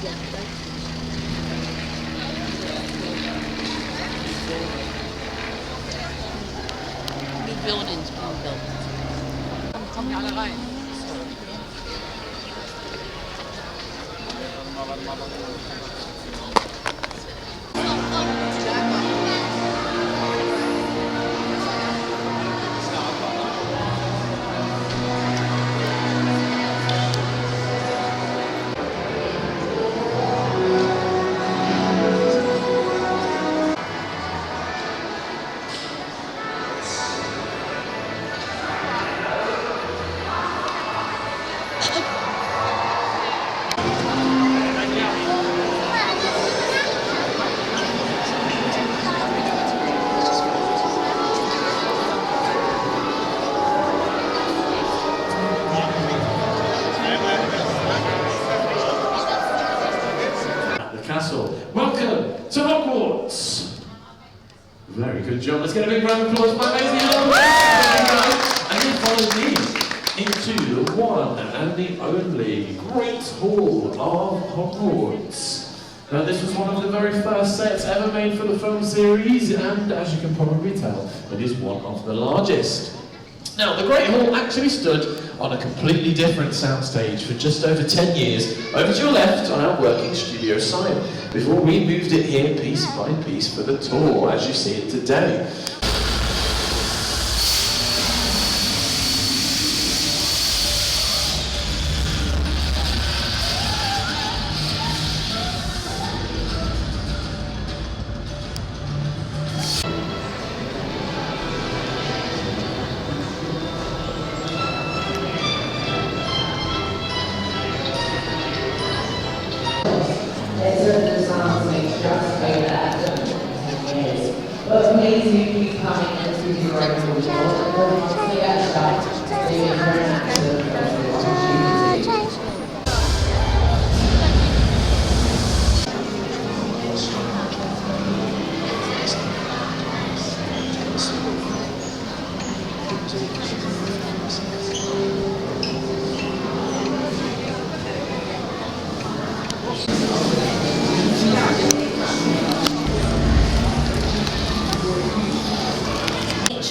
New buildings, new buildings. Castle. Welcome to Hogwarts! Very good job. Let's get a big round of applause for my amazing and then follow me into the one and the only Great Hall of Hogwarts. Now this was one of the very first sets ever made for the film series, and as you can probably tell, it is one of the largest. Now, the Great Hall actually stood on a completely different soundstage for just over 10 years, over to your left on our working studio side, before we moved it here piece by piece for the tour, as you see it today. It's amazing you keep coming and through your own world.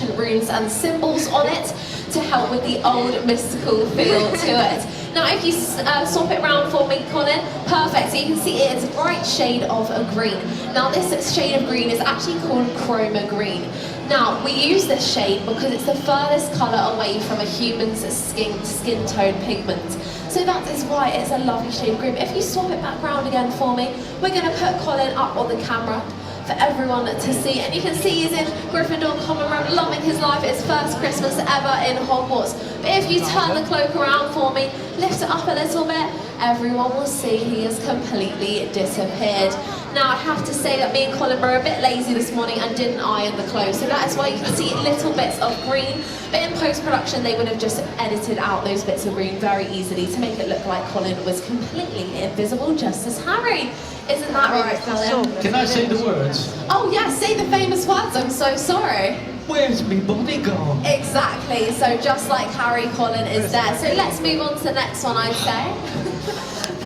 And runes and symbols on it to help with the old mystical feel to it. Now if you swap it around for me, Colin, perfect, so you can see it is a bright shade of a green. Now this shade of green is actually called chroma green. Now we use this shade because it's the furthest colour away from a human's skin tone pigment. So that is why it's a lovely shade of green. If you swap it back round again for me, we're going to put Colin up on the camera for everyone to see, and you can see he's in Gryffindor common room, loving his life. It's first Christmas ever in Hogwarts. But if you turn the cloak around for me, lift it up a little bit, everyone will see he has completely disappeared. Now I have to say that me and Colin were a bit lazy this morning and didn't iron the clothes, so that is why you can see little bits of green. But in post-production they would have just edited out those bits of green very easily to make it look like Colin was completely invisible, just as Harry. Isn't that right, Colin? Can I say the words? Oh yes, say the famous words, I'm so sorry. Where's me body gone? Exactly, so just like Harry, Colin is there. So let's move on to the next one, I'd say.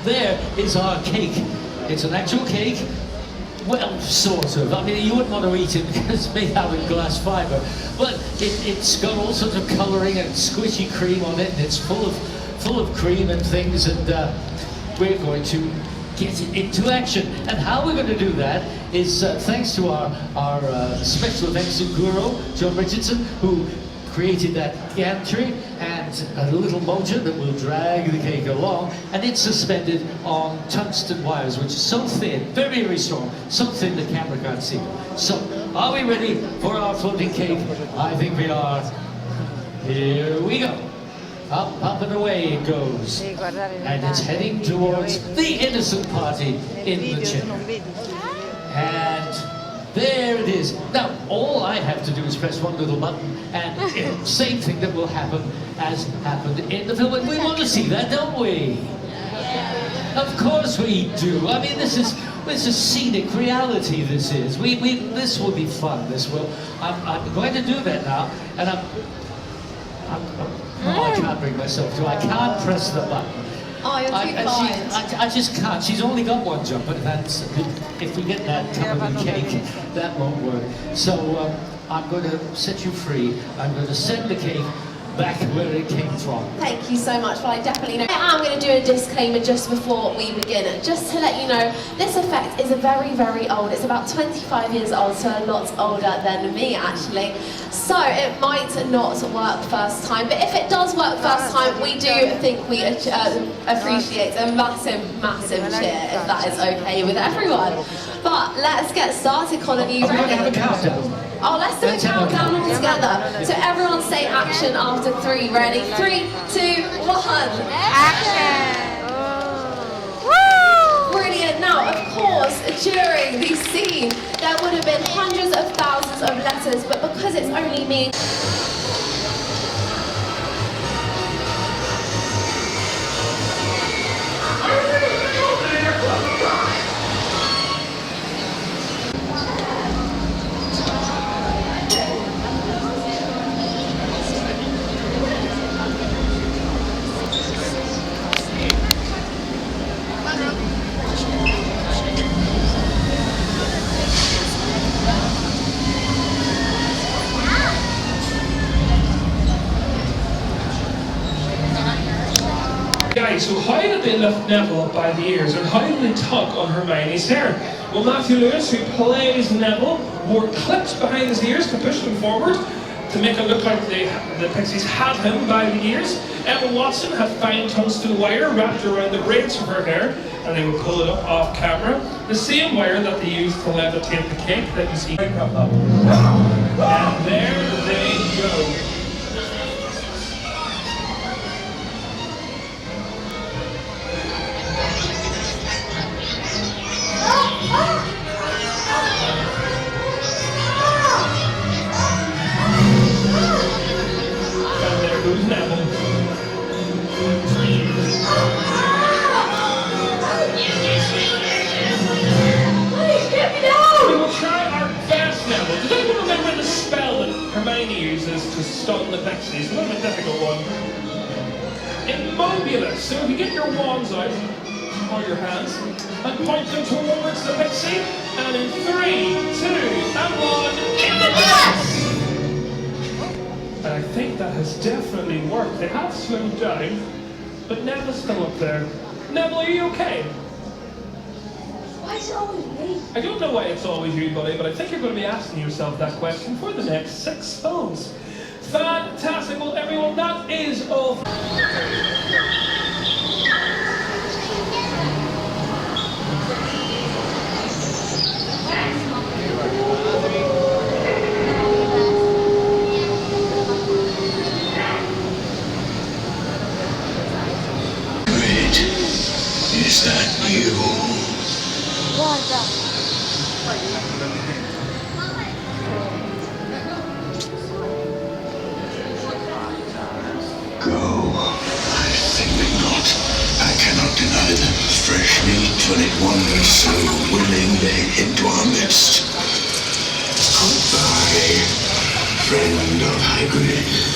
There is our cake. It's an actual cake. Well, sort of. I mean, you wouldn't want to eat it because it's made out of glass fibre. But it's got all sorts of colouring and squishy cream on it, and it's full of cream and things, and we're going to get it into action. And how we're going to do that is thanks to our special thanks to Guru, John Richardson, who created that gantry and a little motor that will drag the cake along, and it's suspended on tungsten wires, which is so thin, very, very strong, so thin the camera can't see. So, are we ready for our floating cake? I think we are. Here we go. Up, up and away it goes. And it's heading towards the innocent party in the chimney. And there it is. Now, all I have to do is press one little button, and same thing that will happen as happened in the film. And we want to see that, don't we? Of course we do. I mean, this is scenic reality. This is. This will be fun. This will. I'm going to do that now, and oh, I can't bring myself to. I can't press the button. Oh, you're too kind. I just can't. She's only got one jumper. That's if we get that covered in cake, that won't work. So I'm going to set you free. I'm going to send the cake back where it came from. Thank you so much. Well, I definitely know. I'm going to do a disclaimer just before we begin, just to let you know, this effect is very, very old. It's about 25 years old, so a lot older than me, actually. So it might not work first time, but if it does work first time, we do think we appreciate a massive, massive cheer, if that is okay with everyone. But let's get started, Colin. Are you ready? Have a countdown. Oh, let's do a countdown all together. So everyone say action after 3. Ready? 3, 2, 1. Action! Brilliant. Now, of course, during the scene, there would have been hundreds of thousands of letters, but because it's only me... Guys, so how did they lift Neville up by the ears, and how did they tug on Hermione's hair? Well, Matthew Lewis, who plays Neville, wore clips behind his ears to push them forward to make it look like the Pixies had him by the ears. Emma Watson had fine tungsten wire wrapped around the braids of her hair, and they would pull it up off camera. The same wire that they used to levitate the cake that you see. And there they go. Hermione uses to stun the Pixies. A little bit difficult one. Immobulus. So if you get your wands out, or your hands, and point them towards the Pixie, and in 3, 2, and 1, in the nest! And I think that has definitely worked. They have slowed down, but Neville's still up there. Neville, are you okay? Why is it always me? I don't know why it's always you, buddy, but I think you're going to be asking yourself that question for the next 6 films. Fantastic. Well, everyone, that is all. Great. Is that you? Go. I think not. I cannot deny them fresh meat when it wanders so willingly into our midst. Goodbye, friend of Hagrid.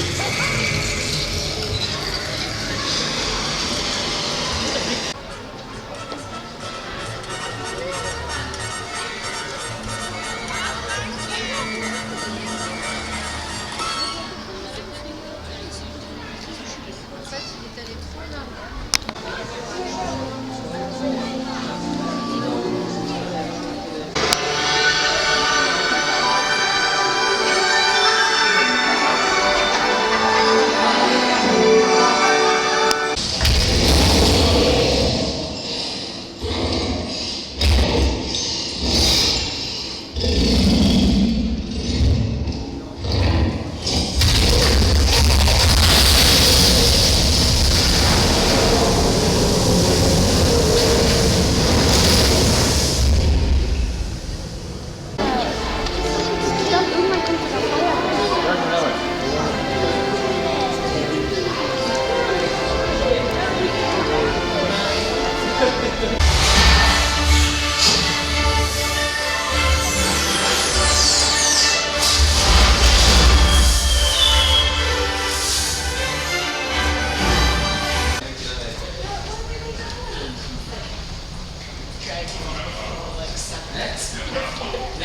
Next.